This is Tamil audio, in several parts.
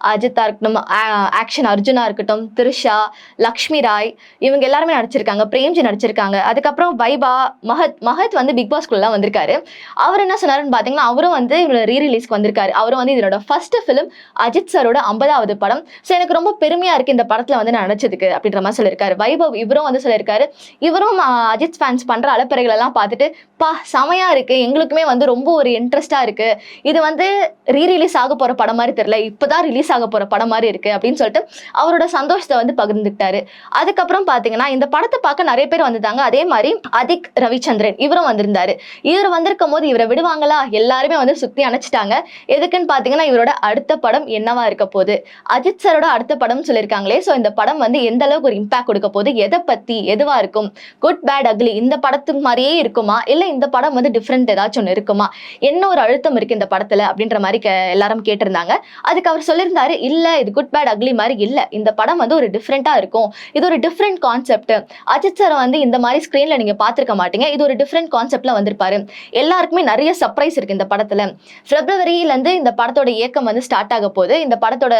அஜித்தா இருக்கட்டும், ஆக்ஷன் அர்ஜுனா இருக்கட்டும், த்ரிஷா, லக்ஷ்மி ராய் இவங்க எல்லாருமே நடிச்சிருக்காங்க. பிரேம்ஜி நடிச்சிருக்காங்க. அதுக்கப்புறம் வைபா, மஹத் வந்து பிக் பாஸ்குள்ள வந்திருக்காரு. அவர் என்ன சொன்னாருன்னு பாத்தீங்கன்னா, அவரும் வந்து ரீ ரிலீஸ்க்கு வந்திருக்காரு. அவரும் வந்து இதோட ஃபர்ஸ்ட் ஃபிலிம் அஜித் சாரோட 50வது படம். ஸோ எனக்கு ரொம்ப பெருமையா இருக்கு இந்த படத்துல வந்து நான் நடிச்சதுக்கு அப்படின்ற மாதிரி சொல்லியிருக்காரு. வைபவ் இவரும் வந்து சொல்லியிருக்காரு. இவரும் அஜித் ஃபேன்ஸ் பண்ற அலப்பறைகள் எல்லாம் பார்த்துட்டு செமையா இருக்கு, எங்களுக்குமே வந்து ரொம்ப ஒரு இன்ட்ரெஸ்டா இருக்கு, இது வந்து ரீ ரிலீஸ் ஆக போற படம் மாதிரி தெரியல, இப்பதான் ரிலீஸ் ஆக போற படம் மாதிரி இருக்கு அப்படின்னு சொல்லிட்டு அவரோட சந்தோஷத்தை வந்து பகிர்ந்துக்கிட்டாரு. அதுக்கப்புறம் பாத்தீங்கன்னா இந்த படத்தை பார்க்க நிறைய பேர் வந்துட்டாங்க. அதே மாதிரி அதிக் ரவிச்சந்திரன் இவரும் வந்திருந்தாரு. இவர் வந்திருக்கும் போது இவரை விடுவாங்களா, எல்லாருமே வந்து சுத்தி அணைச்சிட்டாங்க. எதுக்குன்னு பாத்தீங்கன்னா இவரோட அடுத்த படம் என்னவா இருக்க போகுது, அஜித் சாரோட அடுத்த படம் சொல்லியிருக்காங்களே. ஸோ இந்த படம் வந்து எந்த அளவுக்கு ஒரு இம்பாக்ட் கொடுக்க போகுது, எதை பத்தி எதுவா இருக்கும், குட் பேட் அக்லி இந்த படத்துக்கு மாதிரியே இருக்குமா, இல்ல இந்த படம் வந்து டிஃப்ரெண்ட் ஏதாச்சும் ஒன்று இருக்குமா, என்ன ஒரு அழுத்தம் இருக்கு இந்த படத்துல அப்படின்ற மாதிரி எல்லாரும் கேட்டிருந்தாங்க. அதுக்கு அவர் சொல்லியிருந்தாரு, இல்ல இது குட் பேட் அக்லி மாதிரி இல்ல, இந்த படம் வந்து ஒரு டிஃப்ரெண்டா இருக்கும், இது ஒரு டிஃப்ரெண்ட் கான்செப்ட், அஜித் சார் வந்து இந்த மாதிரி ஸ்கிரீன்ல நீங்க பாத்திருக்க மாட்டீங்க, இது ஒரு டிஃப்ரெண்ட் கான்செப்ட்ல வந்திருப்பாரு, எல்லாருக்குமே நிறைய சர்ப்ரைஸ் இருக்கு இந்த படத்துல, பிப்ரவரியில இருந்து இந்த படத்தோட இயக்கம் வந்து ஸ்டார்ட் ஆக போகுது, இந்த படத்தோட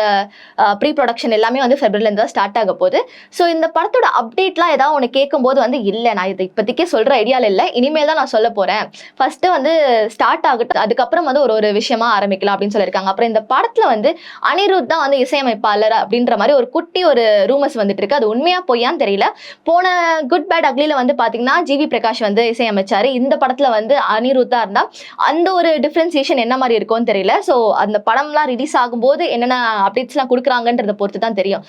ப்ரீ ப்ரொடக்ஷன் எல்லாமே வந்து பிப்ரவரியில இருந்து ஸ்டார்ட் ஆக போகுது. ஸோ இந்த படத்தோட அப்டேட்லாம் ஏதாவது ஒன்று கேட்கும் போது வந்து இல்ல நான் இதை இப்போதைக்கே சொல்ற ஐடியால இல்லை, இனிமேல் தான் நான் சொல்ல போறேன், ஃபர்ஸ்ட் வந்து ஸ்டார்ட் ஆகட்டும், அதுக்கப்புறம் வந்து ஒரு விஷயமா ஆரம்பிக்கலாம் அப்படின்னு சொல்லியிருக்காங்க. அப்புறம் இந்த படத்துல வந்து அனிருத் தான் வந்து இசையமைப்பாளர் அப்படின்ற மாதிரி ஒரு குட்டி ஒரு ரூமர்ஸ் வந்துட்டு இருக்கு. அது உண்மையா பொய்யான்னு தெரியல. போன குட் பேட் அக்லில வந்து பாத்தீங்கன்னா ஜிவி பிரகாஷ் வந்து இசையமைச்சாரு. இந்த படத்துல வந்து அனிருத் தான் இருந்தா அந்த ஒரு டிஃபரன்சியேஷன் என்ன மாதிரி இருக்கும்னு தெரியல. ஸோ அந்த படம்லாம் ரிலீஸ் ஆகும்போது என்னென்ன அப்டேட்ஸ்லாம் கொடுக்குறாங்கன்றத பொறுத்து தான் தெரியும்.